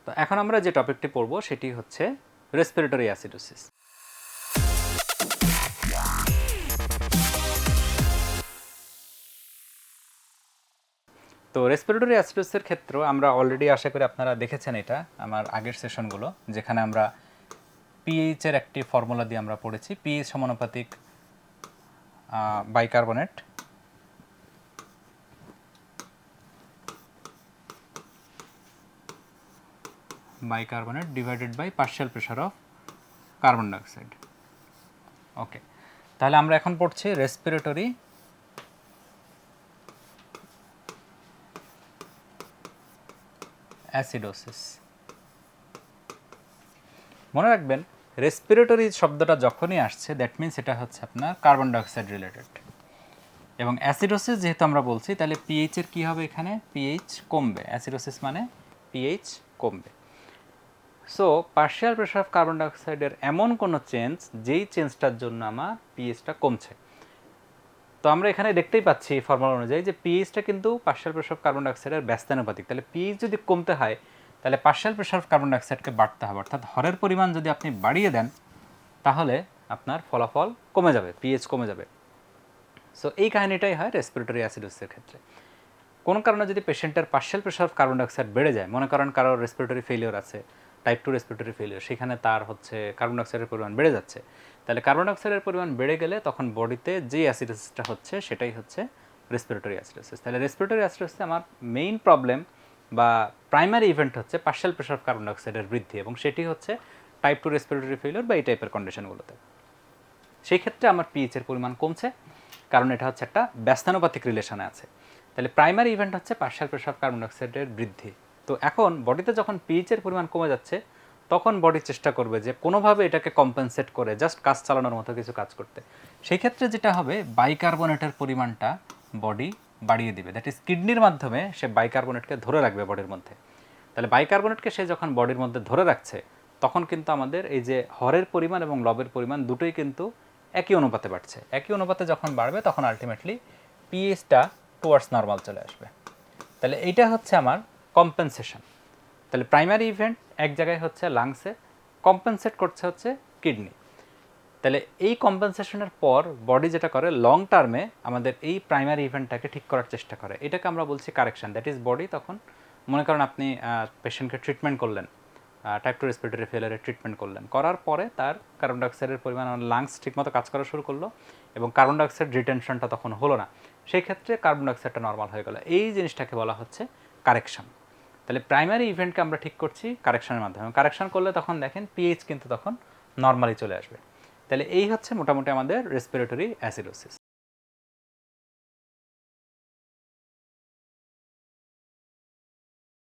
তো এখন আমরা যে টপিকটি পড়ব সেটি হচ্ছে রেসপিরেটরি অ্যাসিডোসিস। তো রেসপিরেটরি অ্যাসিডোসিসের ক্ষেত্রে আমরা অলরেডি আশা করি আপনারা দেখেছেন এটা আমার আগের সেশনগুলো, যেখানে আমরা পিএইচ এর একটি ফর্মুলা দিয়ে আমরা পড়েছি, পিএইচ সমানুপাতিক bicarbonate divided by partial pressure of carbon dioxide. Okay, তাহলে আমরা এখন পড়ছি রেসপিরেটরি অ্যাসিডোসিস। মনে রাখবেন, রেসপিরেটরি শব্দটা যখনই আসছে দ্যাট মিনস এটা হচ্ছে আপনার কার্বন ডাইঅক্সাইড রিলেটেড। এবং অ্যাসিডোসিস যেহেতু আমরা বলছি, তাহলে পিএইচ এর কী হবে? এখানে পিএইচ কমবে। অ্যাসিডোসিস মানে পিএইচ কমবে। So partial pressure of carbon ডাইঅক্সাইডের এমন কোনো চেঞ্জ যেই চেঞ্জটার জন্য আমার পিএইচটা কমছে। তো আমরা এখানে দেখতেই পাচ্ছি ফর্মুলা অনুযায়ী যে পিএইচটা কিন্তু পার্শিয়াল প্রেশার অফ কার্বন ডাইঅক্সাইডের ব্যস্তানুপাতিক। তাহলে পিএইচ যদি কমতে হয় তাহলে পার্শিয়াল প্রেশার অফ কার্বন ডাইঅক্সাইডকে বাড়তে হবে, অর্থাৎ হরের পরিমাণ যদি আপনি বাড়িয়ে দেন তাহলে আপনার ফলাফল কমে যাবে, পিএইচ কমে যাবে। সো এই কাহিনীটাই হয় রেসপিরেটরি অ্যাসিডোসিসের ক্ষেত্রে। কোনো কারণে যদি পেশেন্টের partial pressure of carbon dioxide বেড়ে যায়, মনে করেন কারোর রেসপিরেটরি ফেলিওর আছে, টাইপ 2 রেসপিরেটরি ফেলিওর, সেখানে তার হচ্ছে কার্বন ডাইঅক্সাইডের পরিমাণ বেড়ে যাচ্ছে, তাহলে কার্বন ডাইঅক্সাইডের পরিমাণ বেড়ে গেলে তখন বডিতে যে অ্যাসিডোসিসটা হচ্ছে সেটাই হচ্ছে রেসপিরেটরি অ্যাসিডোসিস। তাহলে রেসপিরেটরি অ্যাসিডোসিসে আমার মেইন প্রবলেম বা প্রাইমারি ইভেন্ট হচ্ছে পার্শিয়াল প্রেশার অফ কার্বন ডাইঅক্সাইডের বৃদ্ধি, এবং সেটি হচ্ছে টাইপ 2 রেসপিরেটরি ফেলিওর বা এই টাইপের কন্ডিশনগুলোতে। সেই ক্ষেত্রে আমার পিএইচের পরিমাণ কমছে, কারণ এটা হচ্ছে একটা ব্যস্তানুপাতিক রিলেশনে আছে। তাহলে প্রাইমারি ইভেন্ট হচ্ছে পার্শিয়াল প্রেশার অফ কার্বন ডাইঅক্সাইডের বৃদ্ধি। তো এখন বডিতে যখন পিএইচের পরিমাণ কমে যাচ্ছে তখন বডি চেষ্টা করবে যে কোনোভাবে এটাকে কম্পেনসেট করে জাস্ট কাজ চালানোর মতো কিছু কাজ করতে। সেই ক্ষেত্রে যেটা হবে, বাইকার্বনেটের পরিমাণটা বডি বাড়িয়ে দিবে, দ্যাট ইজ কিডনির মাধ্যমে সে বাইকার্বনেটকে ধরে রাখবে বডির মধ্যে। তাহলে বাইকার্বনেটকে সে যখন বডির মধ্যে ধরে রাখছে তখন কিন্তু আমাদের এই যে হরের পরিমাণ এবং লবের পরিমাণ দুটোই কিন্তু একই অনুপাতে বাড়ছে। একই অনুপাতে যখন বাড়বে তখন আলটিমেটলি পিএইচটা টুয়ার্ডস নর্মাল চলে আসবে। তাহলে এইটা হচ্ছে আমার কম্পেনসেশন। তাহলে প্রাইমারি ইভেন্ট এক জায়গায় হচ্ছে লাংসে, কম্পেনসেট করছে হচ্ছে কিডনি। তাহলে এই কম্পেনসেশনের পর বডি যেটা করে লং টার্মে আমাদের এই প্রাইমারি ইভেন্টটাকে ঠিক করার চেষ্টা করে, এটাকে আমরা বলছি কারেকশন। দ্যাট ইজ বডি তখন মনে করেন আপনি পেশেন্টকে ট্রিটমেন্ট করলেন, টাইপ 2 রেসপিরেটরি ফেলিয়ারের ট্রিটমেন্ট করলেন, করার পরে তার কার্বন ডাইঅক্সাইডের পরিমাণ লাংস ঠিকমতো কাজ করা শুরু করলো এবং কার্বন ডাইঅক্সাইড রিটেনশনটা তখন হলো না, সেই ক্ষেত্রে কার্বন ডাইঅক্সাইডটা নর্মাল হয়ে গেল। এই জিনিসটাকে বলা হচ্ছে কারেকশন। তাহলে প্রাইমারি ইভেন্টকে আমরা ঠিক করছি কারেকশনের মাধ্যমে। কারেকশন করলে তখন দেখেন পিএইচ কিন্তু তখন নর্মালি চলে আসবে। তাহলে এই হচ্ছে মোটামুটি আমাদের রেসপিরেটরি অ্যাসিডোসিস।